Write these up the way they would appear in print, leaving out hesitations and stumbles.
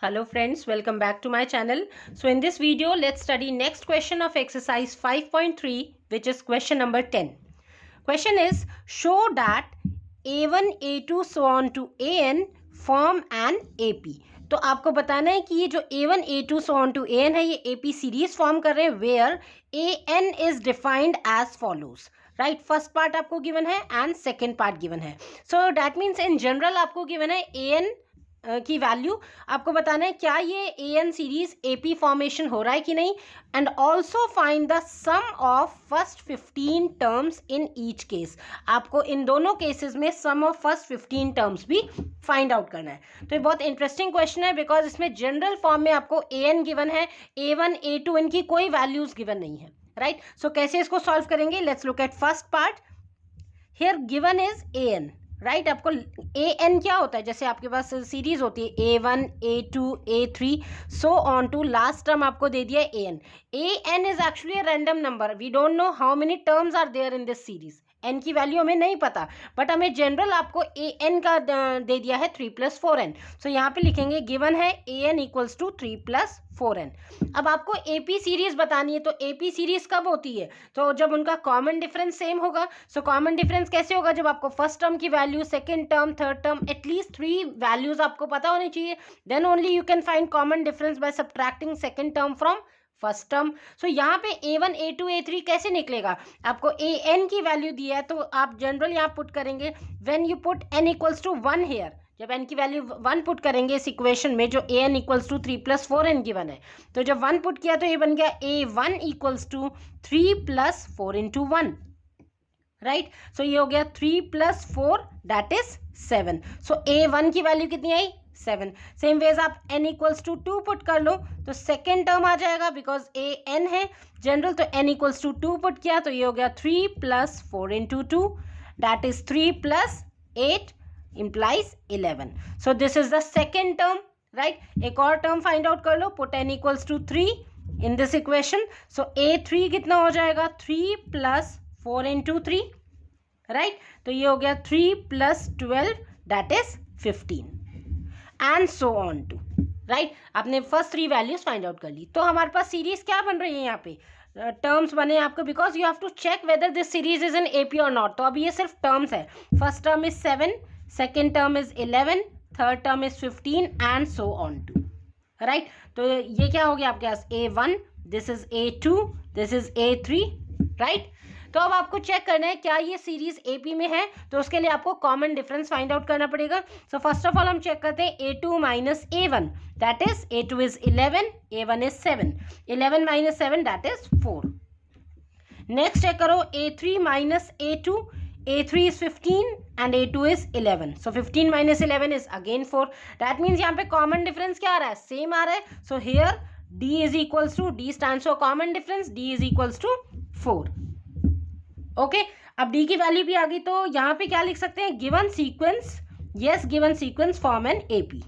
Hello friends, welcome back to my channel. So in this video, let's study next question of exercise 5.3, which is question number 10. Question is, show that A1, A2 so on to AN form an AP. तो आपको बताना है कि ये जो A1, A2 so on to AN है, ये AP series form कर रहे हैं where AN is defined as follows. Right, first part आपको गिवन है एंड सेकेंड पार्ट गिवन है. So that means in general आपको गिवन है AN की वैल्यू. आपको बताना है क्या ये AN सीरीज AP फॉर्मेशन हो रहा है कि नहीं, and also find the sum of first 15 terms in each case. आपको इन दोनों केसेस में सम ऑफ फर्स्ट 15 टर्म्स भी फाइंड आउट करना है. तो ये बहुत इंटरेस्टिंग क्वेश्चन है बिकॉज इसमें जनरल फॉर्म में आपको AN गिवन है, A1 A2 इनकी कोई वैल्यूज गिवन नहीं है. राइट, सो कैसे इसको सॉल्व करेंगे, let's look at first part. Here given is AN. Right, आपको AN क्या होता है, जैसे आपके पास सीरीज होती है A1 A2 A3 so on to last term आपको दे दिया है AN is actually a random number. We don't know how many terms are there in this series. N की वैल्यू हमें नहीं पता, बट हमें जनरल आपको AN का दे दिया है 3 + 4n. सो यहाँ पे लिखेंगे गिवन है AN इक्वल्स टू 3 + 4n. अब आपको AP सीरीज बतानी है, तो AP सीरीज कब होती है, तो जब उनका कॉमन डिफरेंस सेम होगा. सो कॉमन डिफरेंस कैसे होगा, जब आपको फर्स्ट टर्म की value, second term, third term, at least 3 values आपको पता होनी चाहिए. Then only you can find common difference by subtracting second term from first term. So यहाँ पे A1 A2 A3 कैसे निकलेगा, आपको AN की वैल्यू दिया है तो आप जनरल यहाँ पुट करेंगे. When you put n equals to 1 here, जब n की वैल्यू 1 पुट करेंगे इस इक्वेशन में जो AN equals to 3 + 4n given है, तो जब 1 पुट किया तो ये बन गया A1 इक्वल्स टू 3 + 4 × 1. राइट, सो ये हो गया 3 + 4 दैट इज 7. सो A1 की वैल्यू कितनी आई, 7. सेम वेज आप n इक्वल्स टू 2 पुट कर लो तो सेकेंड टर्म आ जाएगा बिकॉज AN है जनरल, तो n इक्वल्स टू 2 पुट किया तो ये हो गया 3 + 4 × 2 that is 3 + 8 implies 11. so this is the second term. right, एक और टर्म फाइंड आउट कर लो, put n equals to 3 in this equation. So A3 कितना हो जाएगा, 3 + 4 × 3. राइट, तो ये हो गया 3 + 12 that is 15 and so on to. Right, आपने फर्स्ट 3 वैल्यूज फाइंड आउट कर ली. तो हमारे पास सीरीज क्या बन रही है, यहाँ पे टर्म्स बने आपको, because you have to check whether this series is in AP और नॉट. तो अभी ये सिर्फ टर्म्स है. First term is 7, second term is 11, third term is 15 and so on to. Right, तो ये क्या हो गया आपके पास A1, this is A2, this is A3. Right, तो अब आपको चेक करना है क्या ये सीरीज AP में है, तो उसके लिए आपको कॉमन डिफरेंस फाइंड आउट करना पड़ेगा. सो फर्स्ट ऑफ ऑल हम चेक करते हैं A2 - A1 that is A2 is 11, A1 is 7. 11 - 7 that is 4. Next check करो A3 - A2. A3 is 15 and A2 is 11. So 15 - 11 is again 4. That means यहाँ पे common difference क्या आ रहा है, same आ रहा है. So here D is equals to, D stands for common difference, D is equals to 4. Okay, अब D की value भी आ गई, तो यहाँ पे क्या लिख सकते हैं, given sequence, yes given sequence form an AP.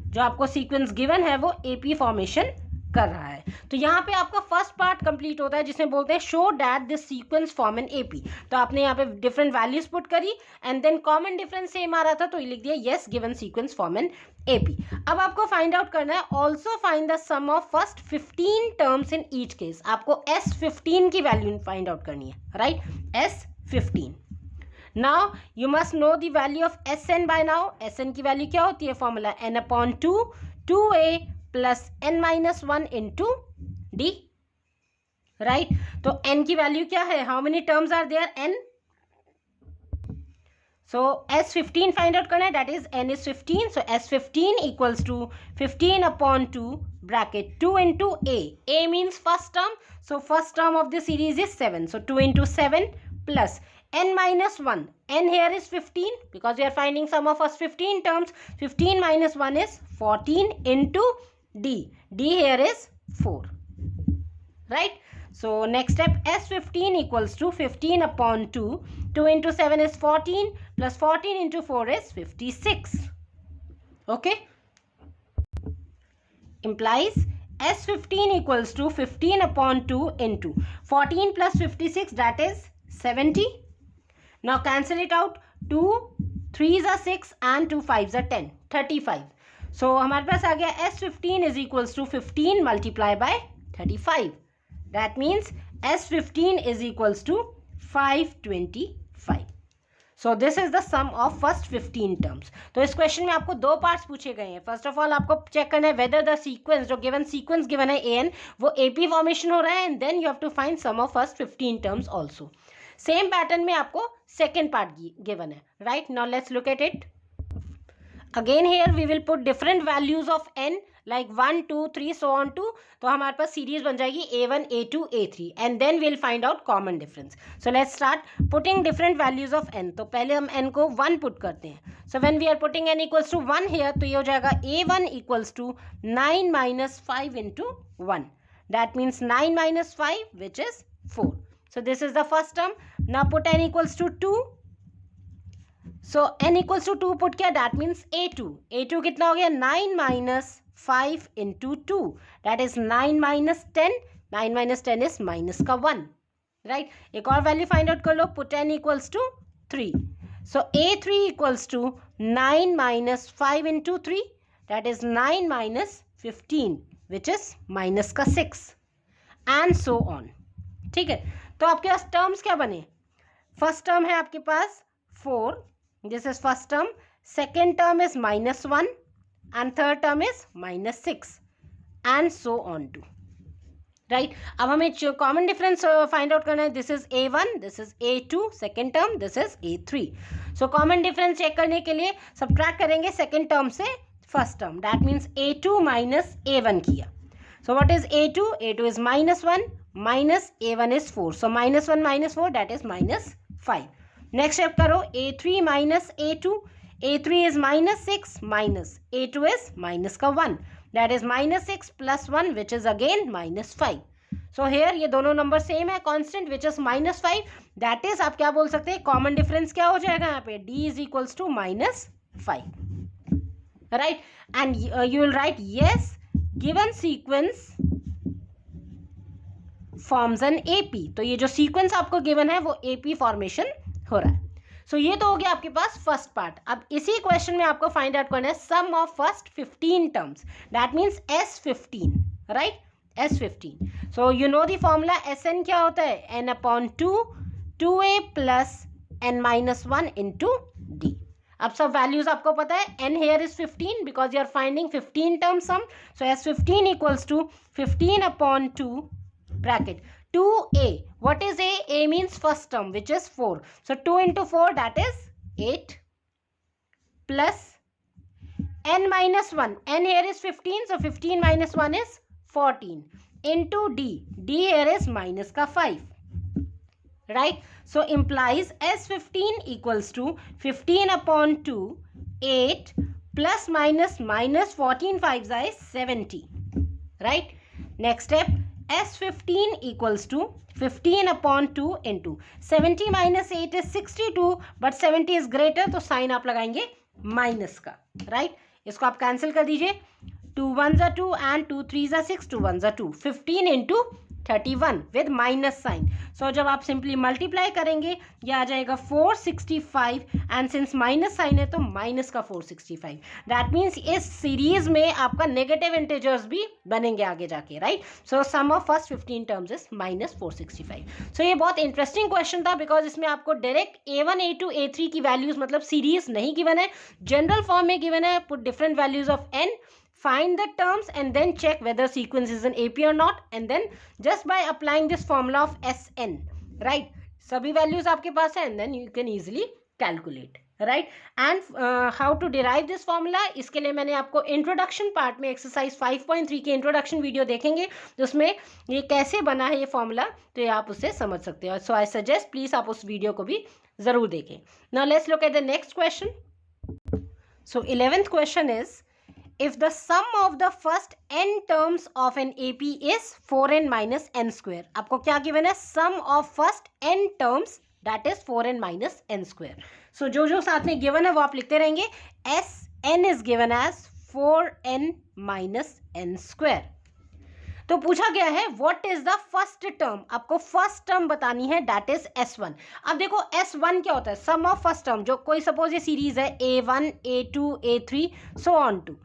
जो आपको सीक्वेंस गिवन है वो AP फॉर्मेशन कर रहा है. तो यहाँ पे आपका फर्स्ट पार्ट कंप्लीट होता है जिसमें बोलते हैं show that this sequence form an AP. तो आपने यहाँ पे डिफरेंट वैल्यूज पुट करी and then common difference same आ रहा था तो ये लिख दिया yes given sequence form an AP. अब आपको फाइंड आउट करना है also find the sum of first 15 terms in each case. आपको S15 की वैल्यू फाइंड आउट करनी है. Right, S15. Now you must know the value of Sn by now. Sn की value क्या होती है, formula n/2 2a + n - 1 × D. Right, तो n की वैल्यू क्या है, how many terms are there, n. So S15 find out करना है, that is n is 15. So S15 equals to 15/2 bracket 2 × a. a means first term, so first term of the series is 7. So 2 × 7 plus n - 1. n here is 15 because we are finding sum of first 15 terms. 15 - 1 is 14 × D. D here is 4. Right? So next step, S15 equals to 15/2. 2 × 7 is 14 plus 14 × 4 is 56. Okay? Implies S15 equals to 15/2 into 14 plus 56, that is 70. Now cancel it out. 2 3s are 6 and 2 5s are 10. 35. So हमारे पास आ गया S15 is equals to 15 multiply by 35. That means S15 is equals to 525. So this is the sum of first 15 terms. तो इस question में आपको दो parts पूछे गए हैं. फर्स्ट ऑफ ऑल आपको चेक करना है वेदर द सीक्वेंस, जो गिवन सीक्वेंस गिवन है AN, वो AP फॉर्मेशन हो रहा है, and then you have to find sum of first 15 terms also. Same pattern में आपको सेकेंड पार्ट गिवन है. Right, now let's look at it. Again here we will put different values of n like 1 2 3 so on to. तो हमारे पास series बन जाएगी A1 A2 A3 and then we'll find out common difference. So let's start putting different values of n. तो पहले हम n को 1 put करते हैं. So when we are putting n equals to 1 here, तो ये हो जाएगा A1 equals to 9 minus 5 into 1. That means 9 minus 5 which is 4. So this is the first term. Now put n equals to 2. So n equals to 2 put किया, that means A2. A2 कितना हो गया? 9 minus 5 into 2, that is 9 minus 10. 9 minus 10 is minus का 1. right, एक और value find out कर लो. put n equals to 3. so A3 equals to 9 minus 5 into 3, that is 9 minus 15 which is minus का 6 and so on. ठीक है, तो आपके पास terms क्या बने? फर्स्ट टर्म है आपके पास 4, this is first term. Second term is -1 and third term is -6 and so on to. right, अब हमें कॉमन डिफरेंस फाइंड आउट करना है. This is A1, this is A2 second term, this is A3. So common difference check करने के लिए subtract करेंगे second term से first term. That means A2 minus A1 किया. So what is A2? A2 is -1 minus A1 is 4. So -1 minus 4 that is -5. Next step करो. A3 minus A2. A3 is -6 minus A2 is minus का 1. That is -6 plus 1 which is again -5. So here ये दोनों number same है, constant which is -5. That is आप क्या बोल सकते हैं, कॉमन डिफरेंस क्या हो जाएगा यहाँ पे? D is equals to -5. Right, and you will write yes, given sequence forms an AP. तो ये जो सीक्वेंस आपको गिवन है वो AP फॉर्मेशन हो रहा है. सो ये तो हो गया आपके पास फर्स्ट पार्ट. अब इसी क्वेश्चन में आपको फाइंड आउट करना है sum of first 15 terms. That means S15. Right, S15. So you know the formula. Sn क्या होता है? n/2 2a plus n-1 into d. अब सब वैल्यूज आपको पता है. n here is 15 because you are finding 15 term sum. So S15 equals to 15/2 bracket 2a. what is a? A means first term which is 4. so 2 into 4 that is 8 plus n minus 1. n here is 15, so 15 minus 1 is 14 into d. d here is minus का 5. right, so implies S15 equals to 15/2 8 plus minus -14 5 is 70. right, next step. S15 equals to 15/2 into 70 minus 8 is 62, but 70 is greater, तो sign आप लगाएंगे minus का. Right, इसको आप cancel कर दीजिए. 2 1s are 2 and 2 3s are 6. 2 1s are 2. 15 into 31 with minus sign. सो जब आप सिंपली मल्टीप्लाई करेंगे ये आ जाएगा 465 एंड सिंस माइनस साइन है तो माइनस का 465. दैट मीन्स इस सीरीज में आपका नेगेटिव इंटीजर्स भी बनेंगे आगे जाके. Right, so sum of first 15 terms is -465. सो ये बहुत इंटरेस्टिंग क्वेश्चन था बिकॉज इसमें आपको डायरेक्ट A1 A2 A3 की वैल्यूज मतलब सीरीज नहीं गिवन है, जनरल फॉर्म में गिवन है. Put different values of n, find the terms and then check whether sequence is an AP or not, and then just by applying this formula of Sn, right, सभी values आपके पास है and then you can easily calculate. right, and how to derive this formula, इसके लिए मैंने आपको introduction part में exercise 5.3 के introduction video देखेंगे जिसमें ये कैसे बना है ये formula, तो ये आप उससे समझ सकते हो. so I suggest please आप उस video को भी ज़रूर देखें. now let's look at the next question. so 11th question is, if the sum of the first n terms of an AP is 4n minus n square. आपको क्या given है? sum of first n terms that is 4n minus n square. so जो साथ में given है वो आप लिखते रहेंगे. Sn is given as 4n minus n square. तो पूछा गया है what is the first term. आपको फर्स्ट टर्म बतानी है, दैट इज S1. अब देखो S1 क्या होता है? Sum of first term. जो कोई सपोज ये सीरीज है A1 A2 A3 so on to.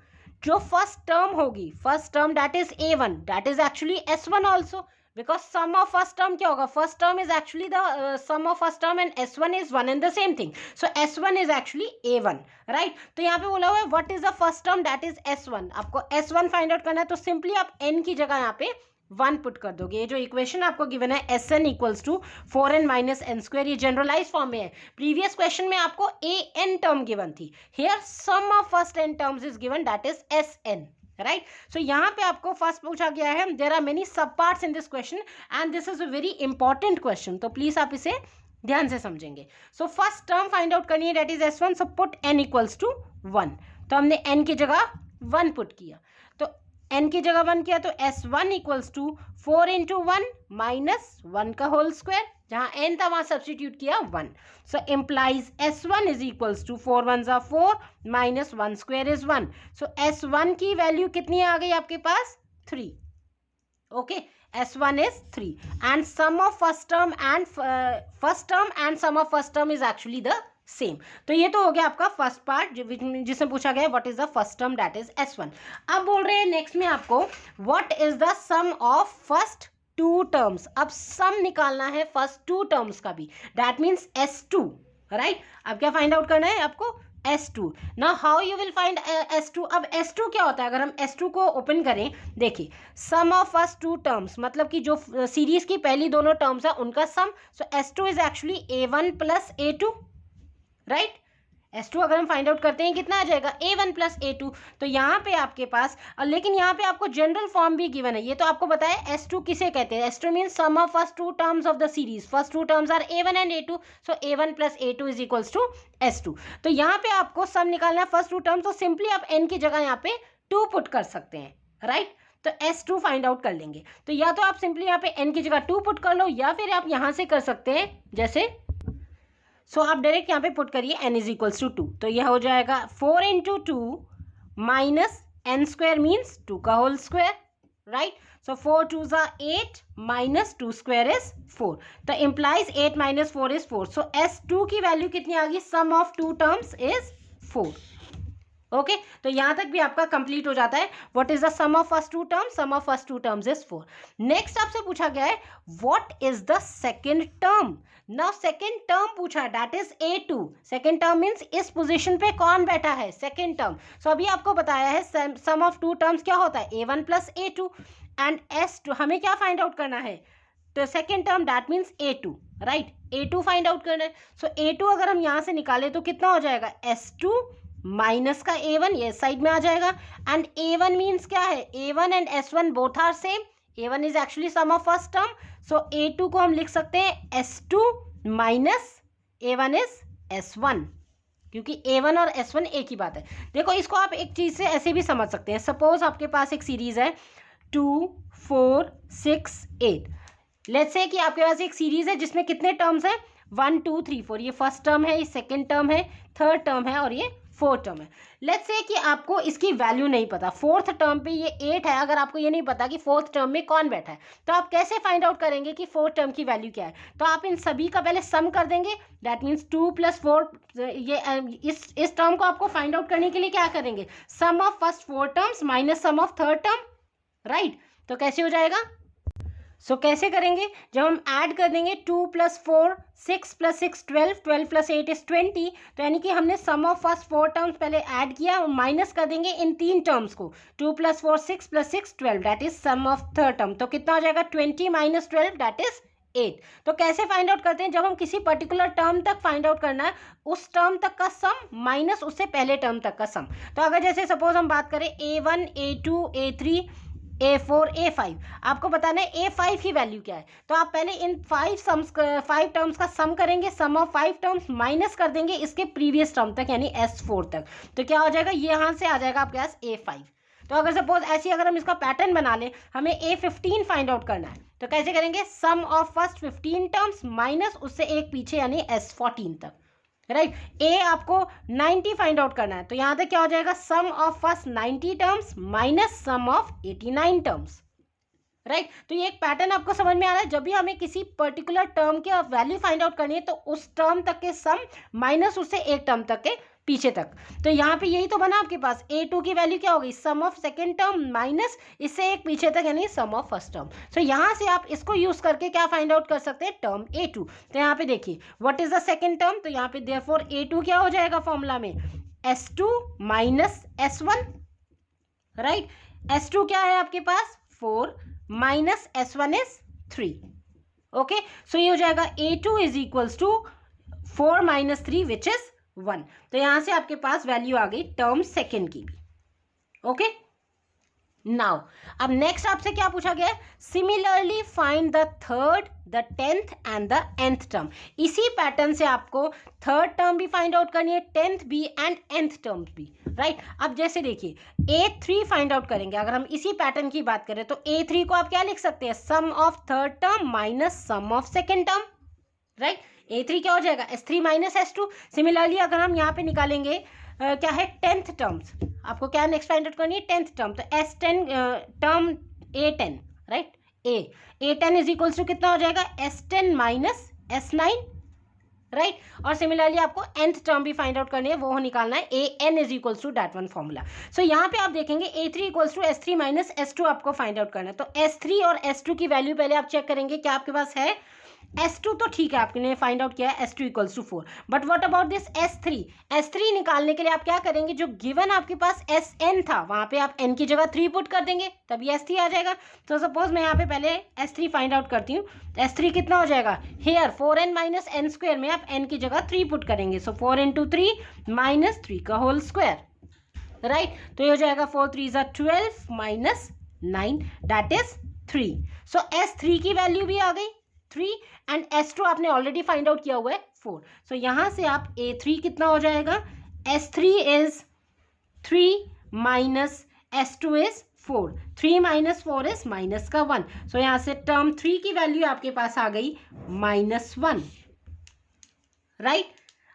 जो फर्स्ट टर्म होगी, first term that is a1, that is actually s1 also, because sum of first term क्या होगा, first term is actually the sum of first term and s1 is one and the same thing, so s1 is actually a1, right. तो यहाँ पे बोला हुआ है what is the first term that is s1. आपको s1 find out करना है, तो सिंपली आप n की जगह यहाँ पे 1 पुट कर दोगे. ये जो इक्वेशन आपको गिवन है Sn equals to 4n minus n square, ये जनरलाइज फॉर्म में है. प्रीवियस क्वेश्चन में आपको an टर्म गिवन थी, here sum of first n terms is given that is Sn, right. So यहाँ पे आपको फर्स्ट पूछा गया है, there are many sub parts in this question and this is a very important question, तो please आप इसे ध्यान से समझेंगे. So first term find out करनी है that is S1, so put n equals to 1. तो हमने n की जगह 1 पुट किया, तो n की जगह 1 किया, तो S1 equals to 4 into 1 minus 1 का होल स्क्वायर, जहाँ n था वहाँ सब्सटीट्यूट किया 1. So implies S1 is equals to 4 1 ज़ा 4 minus 1 square is 1. So S1 की वैल्यू कितनी आ गई आपके पास, 3. Okay, S1 is 3 and sum of first term and sum of first term is actually the same. तो ये तो हो गया आपका फर्स्ट पार्ट जिसमें पूछा गया what is the first term that is S1. अब बोल रहे हैं नेक्स्ट में आपको what is the sum of first 2 terms. अब सम निकालना है फर्स्ट 2 टर्म्स का भी, दैट मीन्स S2, राइट. अब क्या फाइंड आउट करना है आपको, S2. Now how you will find S2. अब S2 क्या होता है, अगर हम S2 को ओपन करें, देखिए सम ऑफ फर्स्ट 2 टर्म्स, मतलब कि जो सीरीज की पहली दोनों टर्म्स है उनका सम. सो S2 is actually A1 plus A2, right. S2 अगर हम फाइंड आउट करते हैं कितना आ जाएगा, A1 प्लस A2. तो यहाँ पे आपके पास, लेकिन यहाँ पे आपको जनरल फॉर्म भी गिवन है, ये तो आपको बताया S2 किसे कहते हैं. S2 means sum of first 2 terms of the series, first 2 terms are A1 and A2, so A1 plus A2 is equals to S2. तो यहाँ पे आपको सम निकालना है फर्स्ट 2 टर्म्स, तो सिंपली आप n की जगह यहाँ पे 2 पुट कर सकते हैं, राइट. तो S2 फाइंड आउट कर लेंगे, तो या तो आप सिंपली यहाँ पे n की जगह 2 पुट कर लो, या फिर आप यहाँ से कर सकते हैं जैसे, सो आप डायरेक्ट यहाँ पे पुट करिए n इज इक्वल्स टू 2. तो यह हो जाएगा 4 into 2 minus n square means 2 का होल स्क्वायर, राइट. सो 4 2 ज़ा 8 माइनस 2 स्क्वायर इज 4. तो implies 8 minus 4 is 4. So S2 की वैल्यू कितनी आ गई, sum of 2 terms is 4. Okay, तो यहाँ तक भी आपका कंप्लीट हो जाता है. What is the sum of first 2 terms, sum of first 2 terms is 4. Next आपसे पूछा गया है what is the second term. Now second term पूछा है that is A2. Second term means इस पोजीशन पे कौन बैठा है, सेकेंड टर्म. सो अभी आपको बताया है सम ऑफ 2 टर्म्स क्या होता है, A1 plus A2 and S2. हमें क्या फाइंड आउट करना है, तो second term that means A2, right. A2 find out करना है. सो A2 अगर हम यहाँ से निकाले तो कितना हो जाएगा, S2 माइनस का A1, ये साइड में आ जाएगा. एंड A1 मीन्स क्या है, A1 and S1 both are same. A1 is actually sum of first term, so A2 को हम लिख सकते हैं S2 minus A1 is S1, क्योंकि A1 और S1 एक ही बात है. देखो इसको आप एक चीज़ से ऐसे भी समझ सकते हैं. सपोज आपके पास एक सीरीज है 2 4 6 8. लेट्स से कि आपके पास एक सीरीज है जिसमें कितने टर्म्स हैं, 1 2 3 4. ये फर्स्ट टर्म है, ये सेकेंड टर्म है, थर्ड टर्म है और ये फोर्थ टर्म है. लेट्स से कि आपको इसकी वैल्यू नहीं पता, फोर्थ टर्म पे ये 8 है, अगर आपको ये नहीं पता कि फोर्थ टर्म में कौन बैठा है, तो आप कैसे फाइंड आउट करेंगे कि फोर्थ टर्म की वैल्यू क्या है. तो आप इन सभी का पहले सम कर देंगे, दैट मीन्स 2 प्लस 4. ये इस टर्म को आपको फाइंड आउट करने के लिए क्या करेंगे, sum of first 4 terms minus sum of third term, right. तो कैसे हो जाएगा, सो कैसे करेंगे, जब हम ऐड कर देंगे 2 प्लस 4 6 प्लस 6 12, 12 प्लस 8 इज 20. तो यानी कि हमने सम ऑफ फर्स्ट 4 टर्म्स पहले ऐड किया और माइनस कर देंगे इन 3 टर्म्स को, 2 plus 4 6 plus 6 12, that is sum of third term. तो कितना हो जाएगा, 20 माइनस 12 दैट इज 8. तो कैसे फाइंड आउट करते हैं, जब हम किसी पर्टिकुलर टर्म तक फाइंड आउट करना है, उस टर्म तक का सम माइनस उससे पहले टर्म तक का सम. तो अगर जैसे सपोज हम बात करें A1 A2 A3 A4 A5, आपको बताना है A5 की वैल्यू क्या है. तो आप पहले इन 5 टर्म्स का सम करेंगे, सम ऑफ 5 टर्म्स माइनस कर देंगे इसके प्रीवियस टर्म तक यानी S4 तक. तो क्या हो जाएगा, ये यहाँ से आ जाएगा आपके पास A5. तो अगर सपोज ऐसी अगर हम इसका पैटर्न बना लें, हमें A15 फाइंड आउट करना है, तो कैसे करेंगे, sum of first 15 terms minus उससे एक पीछे यानी S14 तक, राइट. A आपको 90 फाइंड आउट करना है, तो यहाँ तक क्या हो जाएगा, sum of first 90 terms minus sum of 89 terms, right. तो ये एक पैटर्न आपको समझ में आ रहा है. जब भी हमें किसी पर्टिकुलर टर्म के वैल्यू फाइंड आउट करनी है, तो उस टर्म तक के सम माइनस उससे एक टर्म तक के पीछे तक। तो यहाँ पे यही तो बना आपके पास, a2 की वैल्यू क्या हो गई, sum of second term minus इससे एक पीछे तक यानी सम ऑफ फर्स्ट टर्म। सो यहाँ से आप इसको यूज करके क्या फाइंड आउट कर सकते हैं, टर्म a2। तो यहाँ पे देखिए what is the second term, तो यहाँ पे देयरफॉर a2 क्या हो जाएगा फॉर्मूला में, s2 minus s1, right. s2 क्या है आपके पास 4 minus s1 is 3। Okay, so ये हो जाएगा a2 is equals to 4 minus 3 which is 1। तो यहां से आपके पास वैल्यू आ गई टर्म सेकेंड की भी। ओके, नाउ अब नेक्स्ट आपसे क्या पूछा गया है, similarly find the third, the 10th and the nth term. इसी पैटर्न से आपको थर्ड टर्म भी फाइंड आउट करनी है, 10th भी एंड nth टर्म भी, राइट। अब जैसे देखिए a3 फाइंड आउट करेंगे, अगर हम इसी पैटर्न की बात करें तो a3 को आप क्या लिख सकते हैं, sum of third term minus sum of second term, right. a3 क्या हो जाएगा, s3 माइनस s2। सिमिलरली अगर हम यहाँ पे निकालेंगे क्या है 10th टर्म्स, आपको क्या नेक्स्ट फाइंड आउट करनी है 10th टर्म, तो s10 term a10, right. a10 is equals to कितना हो जाएगा, s10 माइनस s9, राइट। और सिमिलरली आपको nth टर्म भी फाइंड आउट करनी है, वो निकालना है an is equals to that one formula. So यहाँ पे आप देखेंगे a3 equals to s3 minus s2 आपको फाइंड आउट करना है। तो s3 और s2 की वैल्यू पहले आप चेक करेंगे क्या आपके पास है, S2 तो ठीक है आपने फाइंड आउट किया है, S2 equals to 4, but what about this S3। S3 निकालने के लिए आप क्या करेंगे, जो गिवन आपके पास Sn था वहां पे आप n की जगह 3 पुट कर देंगे, तभी S3 आ जाएगा। तो सपोज मैं यहाँ पे पहले S3 फाइंड आउट करती हूँ, S3 कितना हो जाएगा, hair 4n minus n square में आप n की जगह 3 पुट करेंगे, सो 4 इंटू 3 माइनस 3 का होल स्क्वायर, राइट। तो ये हो जाएगा 4 3 ज़ा 12 minus 9 that is 3। So S3 की वैल्यू भी आ गई 3 एंड S2 आपने ऑलरेडी फाइंड आउट किया हुआ है 4। सो यहां से आप A3 कितना हो जाएगा, S3 is 3 minus S2 is 4, 3 minus 4 is minus का 1। सो यहां से टर्म 3 की वैल्यू आपके पास आ गई -1, राइट।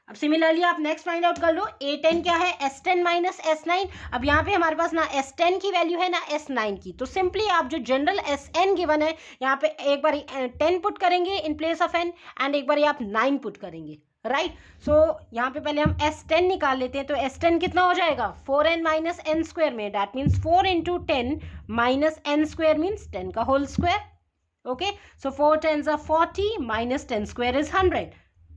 अब सिमिलरली आप नेक्स्ट फाइंड आउट कर लो, A10 क्या है, S10 माइनस S9। अब यहाँ पे हमारे पास ना S10 की वैल्यू है ना S9 की, तो सिंपली आप जो जनरल Sn गिवन है यहाँ पे एक बार 10 पुट करेंगे in place of n and एक बार आप 9 पुट करेंगे, राइट। सो यहाँ पे पहले हम S10 निकाल लेते हैं, तो S10 कितना हो जाएगा 4n माइनस n स्क्वायर में, that means 4 into 10 minus n square means 10 का होल स्क्वायर। ओके, सो 4 10 ज़ा 40 minus 10 square is 100।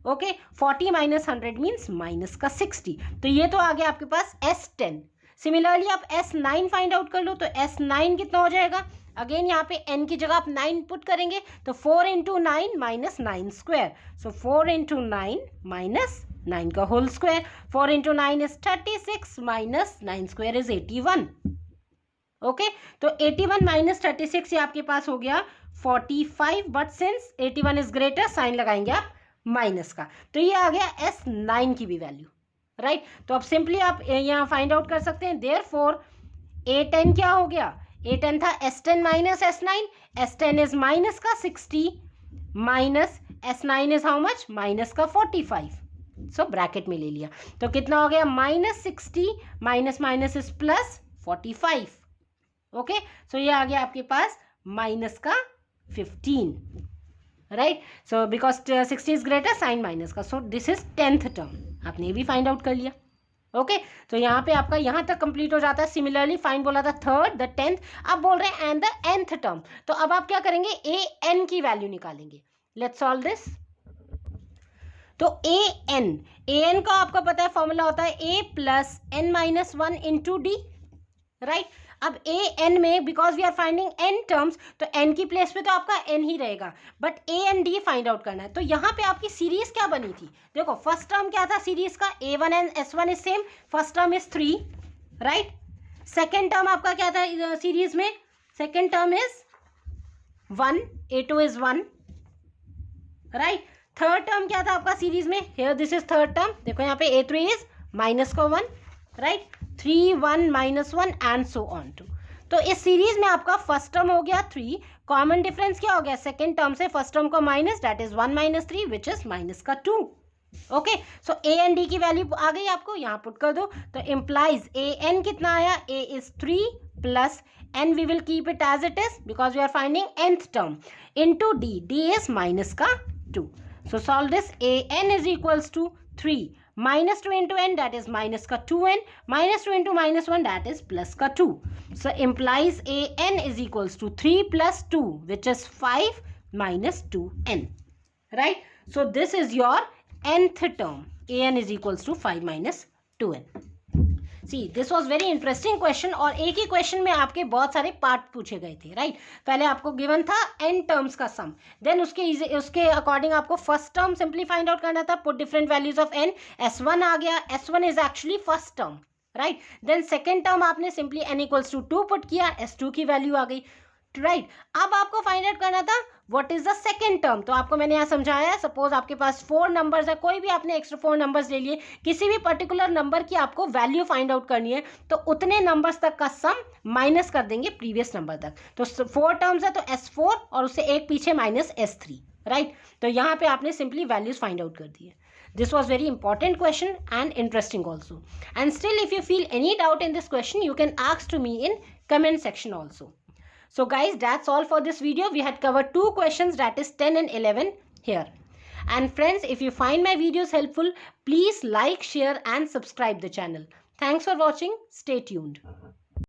Okay, 40 minus 100 means minus का 60। तो ये तो आ गया आपके पास S10। सिमिलरली आप S9 फाइंड आउट कर लो, तो S9 कितना हो जाएगा, अगेन यहाँ पे n की जगह आप 9 पुट करेंगे, तो 4 into 9 minus 9 square, so 4 into 9 minus 9 का whole square, 4 into 9 is 36 minus 9 square is 81। Okay, तो 81 माइनस 36 ये आपके पास हो गया 45, but since 81 is greater sign लगाएंगे आप माइनस का, तो ये आ गया S9 की भी वैल्यू, राइट। तो अब सिंपली आप यहाँ फाइंड आउट कर सकते हैं, देयरफॉर A10 क्या हो गया, A10 था S10 minus S9, S10 is minus का 60 minus S9 is how much, minus का 45। सो ब्रैकेट में ले लिया, तो कितना हो गया -60 minus minus is plus 45। Okay, so ये आ गया आपके पास माइनस का 15, right. So because 60 is greater sign minus का, so this is 10th term, आपने ये भी फाइंड आउट कर लिया। ओके, तो यहाँ पे आपका यहाँ तक कंप्लीट हो जाता है। सिमिलरली फाइंड बोला था थर्ड, द 10th, अब बोल रहे हैं एंड द nth टर्म। तो अब आप क्या करेंगे, an की वैल्यू निकालेंगे। Let's solve this. तो an का आपका पता है फॉर्मूला होता है a plus n minus 1 into D, right. अब an में because we are finding n terms, तो n की प्लेस पे तो आपका n ही रहेगा, but a and d find out करना है। तो यहाँ पे आपकी सीरीज क्या बनी थी, देखो फर्स्ट टर्म क्या था सीरीज का, a1 and s1 is same, first term is 3, right. Second term आपका क्या था सीरीज में, second term is 1, a2 is 1, right. Third term क्या था आपका सीरीज में, here this is third term, देखो यहाँ पे a3 इज माइनस का 1, right, 3 1 minus 1 and so on to. तो इस सीरीज में आपका फर्स्ट टर्म हो गया 3, कॉमन डिफरेंस क्या हो गया, सेकेंड टर्म से फर्स्ट टर्म को minus, that is 1 minus 3 which is minus का 2। Okay, so a and d की वैल्यू आ गई आपको, यहाँ पुट कर दो, तो इम्प्लाइज an कितना आया, a is 3 plus n we will keep it as it is because we are finding nth term, into d is minus का 2। So solve this, an is equals to 3 minus 2 into n, that is minus का 2n, minus 2 into minus 1, that is plus का 2. So implies an is equals to 3 plus 2, which is 5 minus 2n, right? So this is your nth term. An is equals to 5 minus 2n. See, this was very interesting question, और एक ही question में आपके बहुत सारे part पूछे गए थे, right? पहले आपको गिवन था n टर्म्स का सम, देन उसके अकॉर्डिंग आपको first term simply find out करना था, put different values of n, s1 आ गया, s1 is actually first term, right? Then second term आपने simply n equals to 2 put किया, s2 की वैल्यू आ गई, राइट? अब आपको फाइंड आउट करना था what is the second term. तो आपको मैंने यहाँ समझाया है, सपोज आपके पास 4 नंबर्स है, कोई भी आपने एक्स्ट्रा 4 नंबर्स ले लिए, किसी भी पर्टिकुलर नंबर की आपको वैल्यू फाइंड आउट करनी है, तो उतने नंबर्स तक का सम माइनस कर देंगे प्रीवियस नंबर तक. तो 4 टर्म्स है तो s4 और उससे एक पीछे माइनस s3, राइट? तो यहाँ पे आपने सिंपली वैल्यूज फाइंड आउट कर दी है. This was very important question and interesting also. And still, if you feel any doubt in this question, you can ask to me in comment section also. So guys, that's all for this video. We had covered 2 questions, that is 10 and 11 here. And friends, if you find my videos helpful, please like, share and subscribe the channel. Thanks for watching. Stay tuned.